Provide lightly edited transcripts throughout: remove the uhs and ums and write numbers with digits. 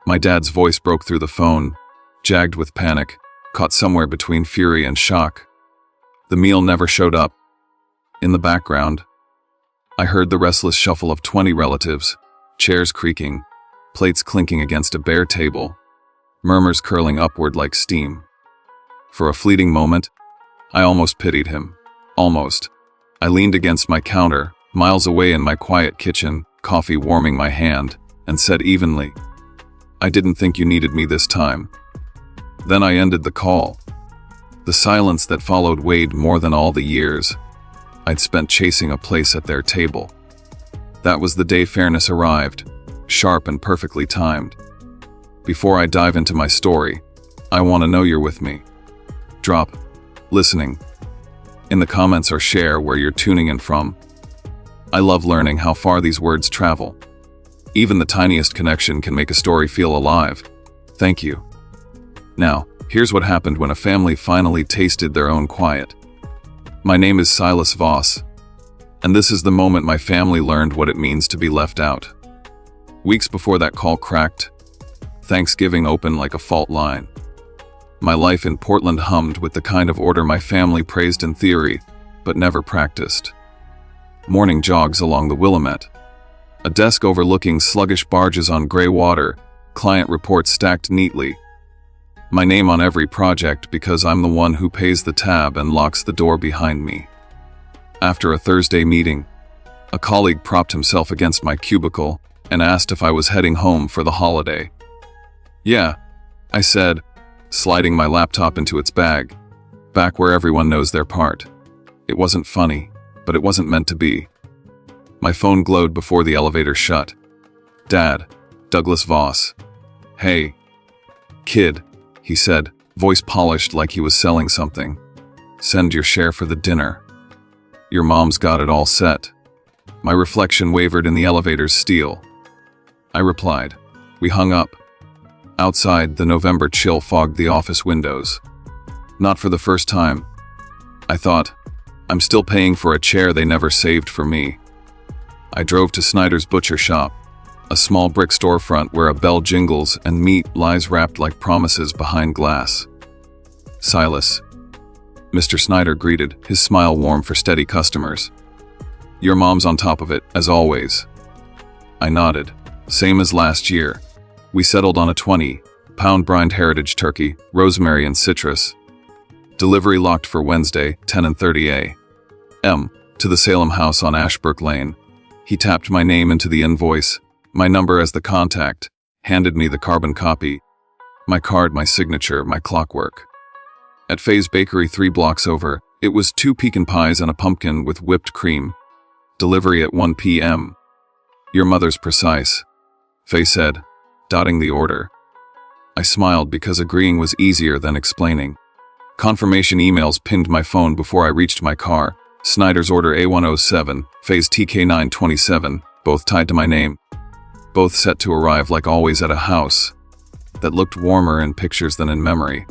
My dad's voice broke through the phone, jagged with panic, caught somewhere between fury and shock. The meal never showed up. In the background, I heard the restless shuffle of 20 relatives, chairs creaking, plates clinking against a bare table, murmurs curling upward like steam. For a fleeting moment, I almost pitied him. Almost. I leaned against my counter, miles away in my quiet kitchen, coffee warming my hand, and said evenly, "I didn't think you needed me this time." Then I ended the call. The silence that followed weighed more than all the years I'd spent chasing a place at their table. That was the day fairness arrived, sharp and perfectly timed. Before I dive into my story, I want to know you're with me. Drop listening in the comments or share where you're tuning in from. I love learning how far these words travel. Even the tiniest connection can make a story feel alive. Thank you. Now, here's what happened when a family finally tasted their own quiet. My name is Silus Voss, and this is the moment my family learned what it means to be left out. Weeks before that call cracked, Thanksgiving opened like a fault line. My life in Portland hummed with the kind of order my family praised in theory, but never practiced. Morning jogs along the Willamette. A desk overlooking sluggish barges on gray water, client reports stacked neatly. My name on every project because I'm the one who pays the tab and locks the door behind me. After a Thursday meeting, a colleague propped himself against my cubicle and asked if I was heading home for the holiday. "Yeah," I said, sliding my laptop into its bag, back where everyone knows their part. It wasn't funny, but it wasn't meant to be. My phone glowed before the elevator shut. "Dad, Douglas Voss." "Hey, kid," he said, voice polished like he was selling something. "Send your share for the dinner. Your mom's got it all set." My reflection wavered in the elevator's steel. I replied. We hung up. Outside, the November chill fogged the office windows. Not for the first time. I thought, I'm still paying for a chair they never saved for me. I drove to Snyder's butcher shop, a small brick storefront where a bell jingles and meat lies wrapped like promises behind glass. "Silas," Mr. Snyder greeted, his smile warm for steady customers. "Your mom's on top of it, as always." I nodded. "Same as last year." We settled on a 20-pound brined heritage turkey, rosemary and citrus. Delivery locked for Wednesday, 10:30 a.m. to the Salem house on Ashbrook Lane. He tapped my name into the invoice, my number as the contact, handed me the carbon copy, my card, my signature, my clockwork. At Faye's Bakery 3 blocks over, it was 2 pecan pies and a pumpkin with whipped cream. Delivery at 1 p.m. "Your mother's precise," Faye said, dotting the order. I smiled because agreeing was easier than explaining. Confirmation emails pinned my phone before I reached my car. Snyder's order A107, Faye's TK927, both tied to my name. Both set to arrive like always at a house that looked warmer in pictures than in memory.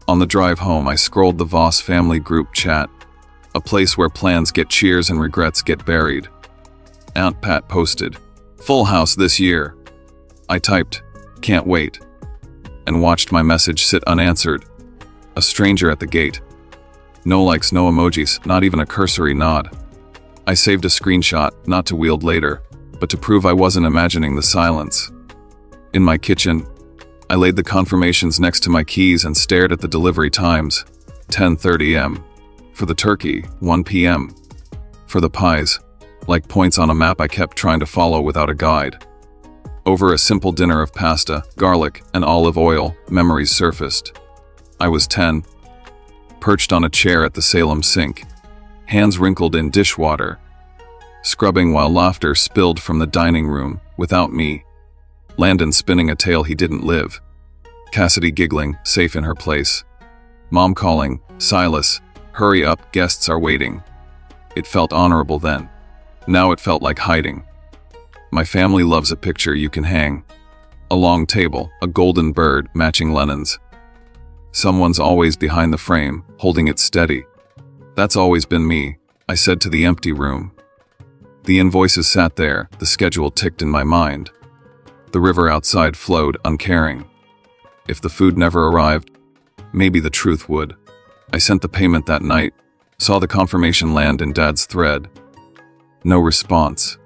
On the drive home, I scrolled the Voss family group chat, a place where plans get cheers and regrets get buried. Aunt Pat posted, "Full house this year." I typed, "Can't wait," and watched my message sit unanswered. A stranger at the gate. No likes, no emojis, not even a cursory nod. I saved a screenshot, not to wield later, but to prove I wasn't imagining the silence. In my kitchen, I laid the confirmations next to my keys and stared at the delivery times. 10:30 a.m. For the turkey, 1 p.m. For the pies, like points on a map I kept trying to follow without a guide. Over a simple dinner of pasta, garlic, and olive oil, memories surfaced. I was 10, perched on a chair at the Salem sink, hands wrinkled in dishwater, scrubbing while laughter spilled from the dining room, without me. Landon spinning a tale he didn't live. Cassidy giggling, safe in her place. Mom calling, "Silas, hurry up, guests are waiting." It felt honorable then. Now it felt like hiding. My family loves a picture you can hang. A long table, a golden bird matching Lennon's. Someone's always behind the frame, holding it steady. That's always been me, I said to the empty room. The invoices sat there, the schedule ticked in my mind. The river outside flowed, uncaring. If the food never arrived, maybe the truth would. I sent the payment that night, saw the confirmation land in Dad's thread. No response.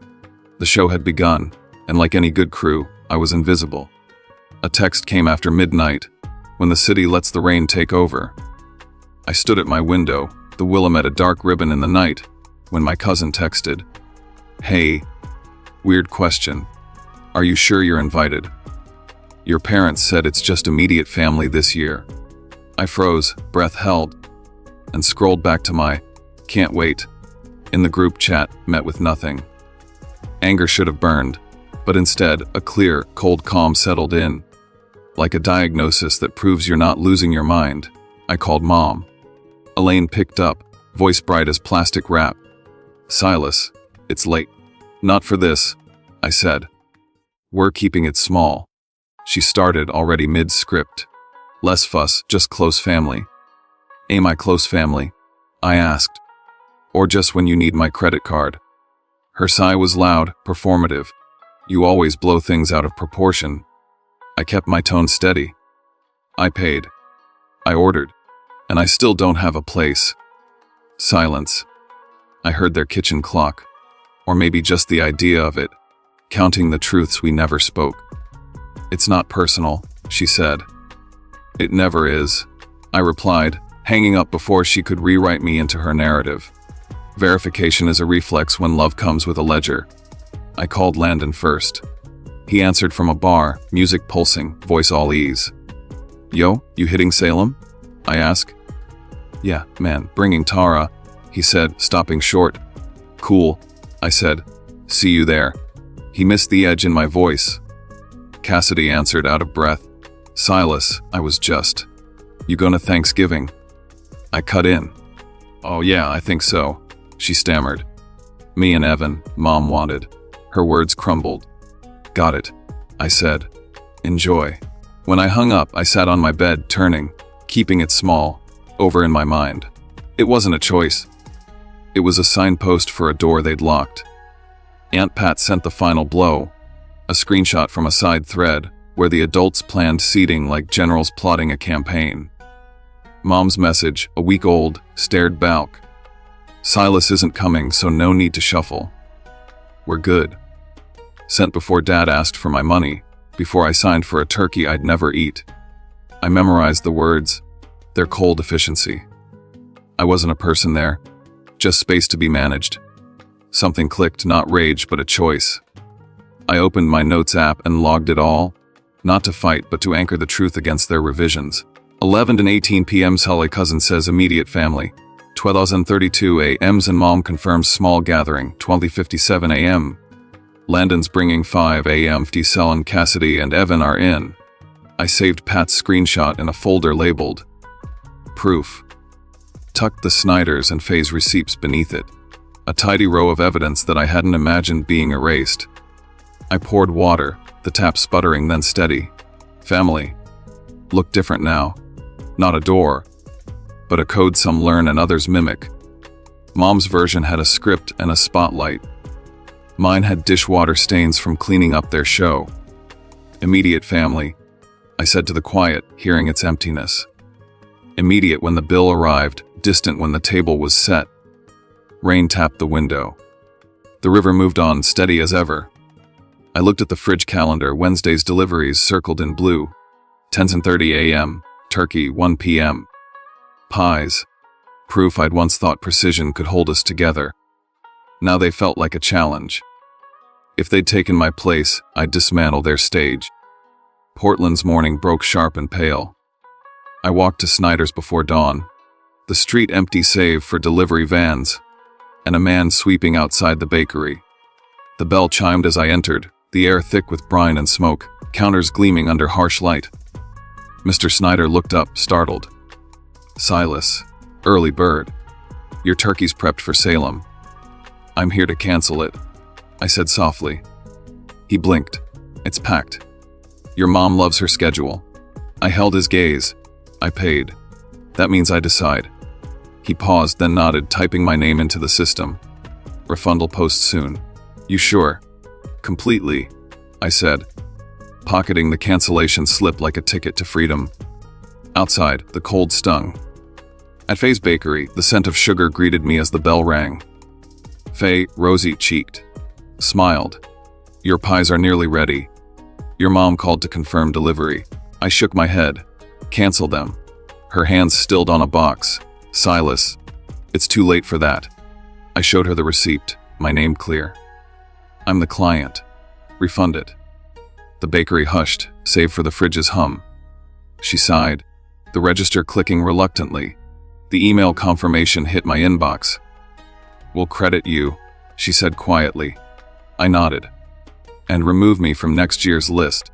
The show had begun, and like any good crew, I was invisible. A text came after midnight, when the city lets the rain take over. I stood at my window, the Willamette a dark ribbon in the night, when my cousin texted, "Hey, weird question. Are you sure you're invited? Your parents said it's just immediate family this year." I froze, breath held, and scrolled back to my "can't wait" in the group chat, met with nothing. Anger should have burned, but instead, a clear, cold calm settled in. Like a diagnosis that proves you're not losing your mind, I called Mom. Elaine picked up, voice bright as plastic wrap. "Silas, it's late." "Not for this," I said. "We're keeping it small." She started already mid-script. "Less fuss, just close family." "Am I close family?" I asked. "Or just when you need my credit card?" Her sigh was loud, performative. "You always blow things out of proportion." I kept my tone steady. "I paid. I ordered. And I still don't have a place." Silence. I heard their kitchen clock. Or maybe just the idea of it, counting the truths we never spoke. "It's not personal," she said. "It never is," I replied, hanging up before she could rewrite me into her narrative. Verification is a reflex when love comes with a ledger. I called Landon first. He answered from a bar, music pulsing, voice all ease. "Yo, you hitting Salem?" I asked. "Yeah, man, bringing Tara," he said, stopping short. "Cool," I said. "See you there." He missed the edge in my voice. Cassidy answered out of breath. "Silas, I was just. You going to Thanksgiving?" I cut in. "Oh yeah, I think so," she stammered. "Me and Evan, Mom wanted." Her words crumbled. "Got it," I said. "Enjoy." When I hung up, I sat on my bed, turning, keeping it small, over in my mind. It wasn't a choice. It was a signpost for a door they'd locked. Aunt Pat sent the final blow, a screenshot from a side thread where the adults planned seating like generals plotting a campaign. Mom's message, a week old, stared back. "Silas isn't coming, so no need to shuffle. We're good." Sent before Dad asked for my money, before I signed for a turkey I'd never eat. I memorized the words, their cold efficiency. I wasn't a person there, just space to be managed. Something clicked, not rage, but a choice. I opened my notes app and logged it all, not to fight, but to anchor the truth against their revisions. 11:18 p.m. Sully cousin says immediate family. 12:32 a.m. and Mom confirms small gathering. 12:57 a.m. Landon's bringing 5 a.m. Diesel and Cassidy and Evan are in. I saved Pat's screenshot in a folder labeled Proof. Tucked the Snyders and Faye's receipts beneath it. A tidy row of evidence that I hadn't imagined being erased. I poured water, the tap sputtering then steady. Family. Looked different now. Not a door, but a code some learn and others mimic. Mom's version had a script and a spotlight. Mine had dishwater stains from cleaning up their show. Immediate family, I said to the quiet, hearing its emptiness. Immediate when the bill arrived, distant when the table was set. Rain tapped the window. The river moved on, steady as ever. I looked at the fridge calendar, Wednesday's deliveries circled in blue. 10:30 a.m., turkey 1 p.m. Pies. Proof I'd once thought precision could hold us together. Now they felt like a challenge. If they'd taken my place, I'd dismantle their stage. Portland's morning broke sharp and pale. I walked to Snyder's before dawn. The street empty save for delivery vans, and a man sweeping outside the bakery. The bell chimed as I entered, the air thick with brine and smoke, counters gleaming under harsh light. Mr. Snyder looked up, startled. "Silas, early bird. Your turkey's prepped for Salem." "I'm here to cancel it," I said softly. He blinked. "It's packed. Your mom loves her schedule." I held his gaze. I paid. "That means I decide." He paused, then nodded, typing my name into the system. "Refund'll post soon." "You sure?" "Completely," I said. pocketing the cancellation slip like a ticket to freedom. Outside, the cold stung. At Faye's bakery, the scent of sugar greeted me as the bell rang. Faye, rosy-cheeked, smiled. "Your pies are nearly ready. Your mom called to confirm delivery." I shook my head. "Cancel them." Her hands stilled on a box. "Silas, it's too late for that." I showed her the receipt, my name clear. "I'm the client. Refund it." The bakery hushed, save for the fridge's hum. She sighed, the register clicking reluctantly. The email confirmation hit my inbox. "We'll credit you," she said quietly. I nodded. "And remove me from next year's list.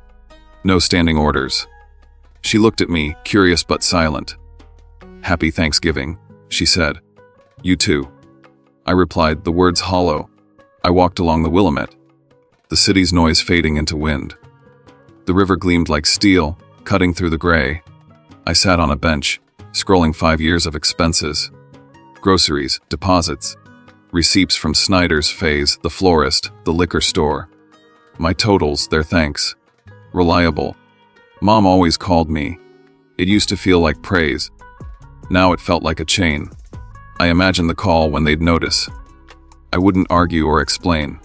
No standing orders." She looked at me, curious but silent. "Happy Thanksgiving," she said. "You too." I replied, the words hollow. I walked along the Willamette, the city's noise fading into wind. The river gleamed like steel, cutting through the gray. I sat on a bench, scrolling 5 years of expenses. Groceries, deposits, receipts from Snyder's, Faye's, the florist, the liquor store. My totals, their thanks. Reliable. Mom always called me. It used to feel like praise. Now it felt like a chain. I imagined the call when they'd notice. I wouldn't argue or explain.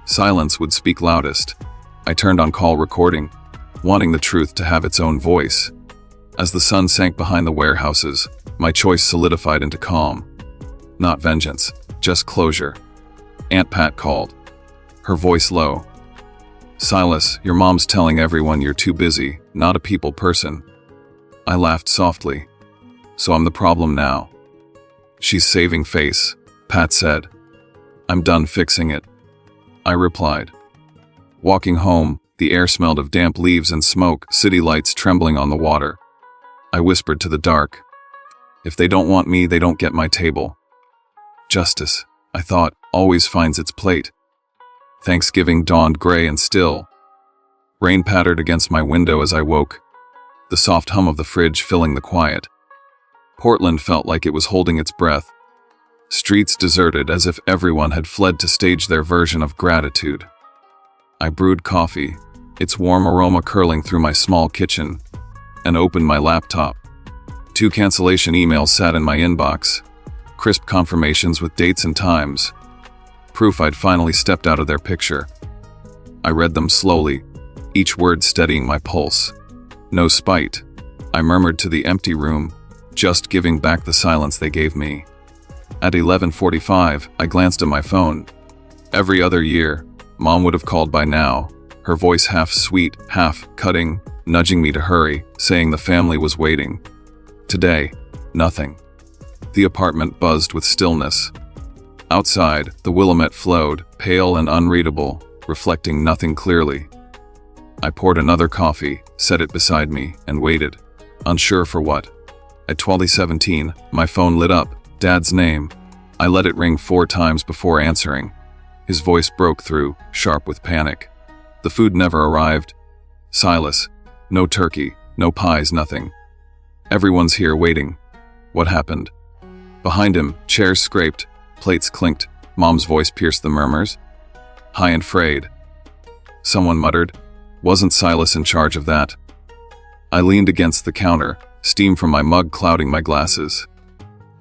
Silence would speak loudest. I turned on call recording, wanting the truth to have its own voice. As the sun sank behind the warehouses, my choice solidified into calm. Not vengeance, just closure. Aunt Pat called, her voice low. "Silas, your mom's telling everyone you're too busy, not a people person." I laughed softly. "So I'm the problem now." "She's saving face," Pat said. "I'm done fixing it," I replied. Walking home, the air smelled of damp leaves and smoke, city lights trembling on the water. I whispered to the dark, "If they don't want me, they don't get my table." Justice, I thought, always finds its plate. Thanksgiving dawned gray and still. Rain pattered against my window as I woke, the soft hum of the fridge filling the quiet. Portland felt like it was holding its breath. Streets deserted as if everyone had fled to stage their version of gratitude. I brewed coffee, its warm aroma curling through my small kitchen, and opened my laptop. 2 cancellation emails sat in my inbox, crisp confirmations with dates and times. Proof I'd finally stepped out of their picture. I read them slowly, each word steadying my pulse. No spite, I murmured to the empty room, just giving back the silence they gave me. At 11:45, I glanced at my phone. Every other year, Mom would have called by now, her voice half sweet, half cutting, nudging me to hurry, saying the family was waiting. Today, nothing. The apartment buzzed with stillness. Outside, the Willamette flowed, pale and unreadable, reflecting nothing clearly. I poured another coffee, set it beside me, and waited, unsure for what. At 12:17, my phone lit up, Dad's name. I let it ring 4 times before answering. His voice broke through, sharp with panic. The food never arrived. "Silas, no turkey, no pies, nothing. Everyone's here waiting." What happened? Behind him, chairs scraped, plates clinked, Mom's voice pierced the murmurs. "High and frayed." Someone muttered. Wasn't Silas in charge of that? I leaned against the counter, steam from my mug clouding my glasses.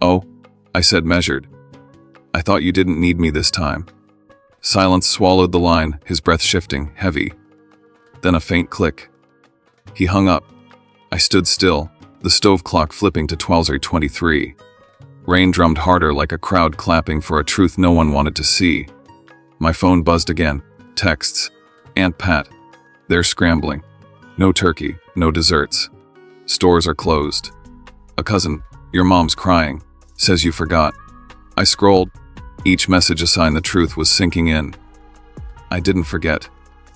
"Oh," I said, measured. "I thought you didn't need me this time." Silence swallowed the line, his breath shifting, heavy. Then a faint click. He hung up. I stood still, the stove clock flipping to 12:23. Rain drummed harder like a crowd clapping for a truth no one wanted to see. My phone buzzed again. Texts. "Aunt Pat. They're scrambling. No turkey, no desserts. Stores are closed. A cousin, your mom's crying. Says you forgot." I scrolled. Each message a sign the truth was sinking in. "I didn't forget,"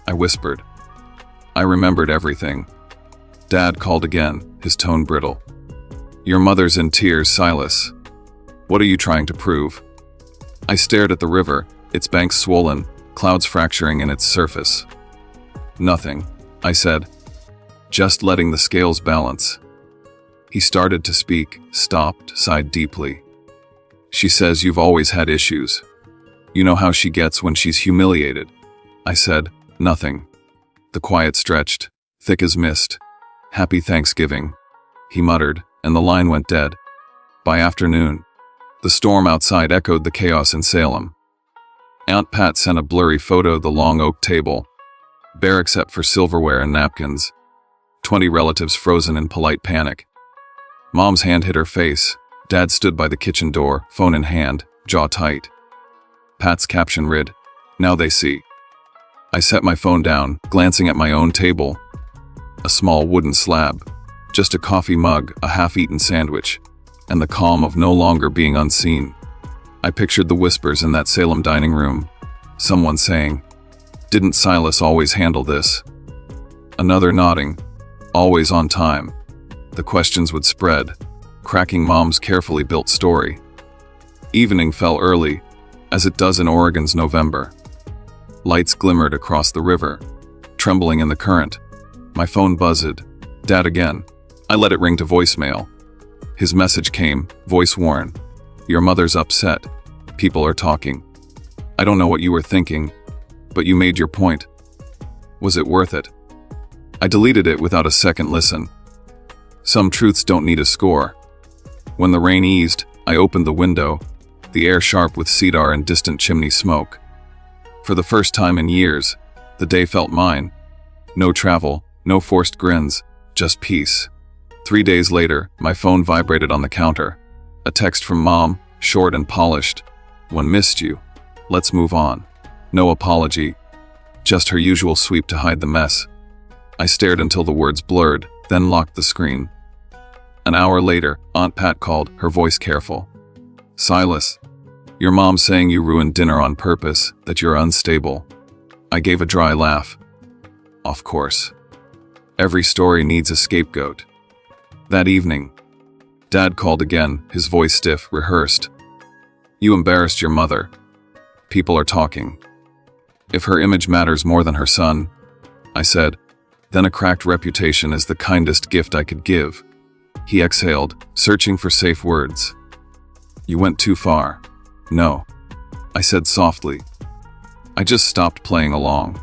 I whispered. I remembered everything. Dad called again, his tone brittle. "Your mother's in tears, Silas. What are you trying to prove?" I stared at the river, its banks swollen, clouds fracturing in its surface. "Nothing," I said. "Just letting the scales balance." He started to speak, stopped, sighed deeply. "She says you've always had issues. You know how she gets when she's humiliated." I said, "Nothing." The quiet stretched, thick as mist. "Happy Thanksgiving," he muttered, and the line went dead. By afternoon, the storm outside echoed the chaos in Salem. Aunt Pat sent a blurry photo of the long oak table, bare except for silverware and napkins. 20 relatives frozen in polite panic. Mom's hand hit her face. Dad stood by the kitchen door, phone in hand, jaw tight. Pat's caption read, "Now they see." I set my phone down, glancing at my own table. A small wooden slab, just a coffee mug, a half-eaten sandwich, and the calm of no longer being unseen. I pictured the whispers in that Salem dining room. Someone saying, "Didn't Silus always handle this?" Another nodding, "Always on time." The questions would spread, cracking Mom's carefully built story. Evening fell early, as it does in Oregon's November. Lights glimmered across the river, trembling in the current. My phone buzzed. Dad again. I let it ring to voicemail. His message came, voice worn. "Your mother's upset. People are talking. I don't know what you were thinking, but you made your point. Was it worth it?" I deleted it without a second listen. Some truths don't need a score. When the rain eased, I opened the window, the air sharp with cedar and distant chimney smoke. For the first time in years, the day felt mine. No travel, no forced grins, just peace. 3 days later, my phone vibrated on the counter. A text from Mom, short and polished. "One missed you. Let's move on." No apology, just her usual sweep to hide the mess. I stared until the words blurred, then locked the screen. An hour later, Aunt Pat called, her voice careful. "Silus, your mom's saying you ruined dinner on purpose, that you're unstable." I gave a dry laugh. Of course. Every story needs a scapegoat. That evening, Dad called again, his voice stiff, rehearsed. "You embarrassed your mother. People are talking. If her image matters more than her son," I said, "then a cracked reputation is the kindest gift I could give." He exhaled, searching for safe words. "You went too far." "No," I said softly. "I just stopped playing along."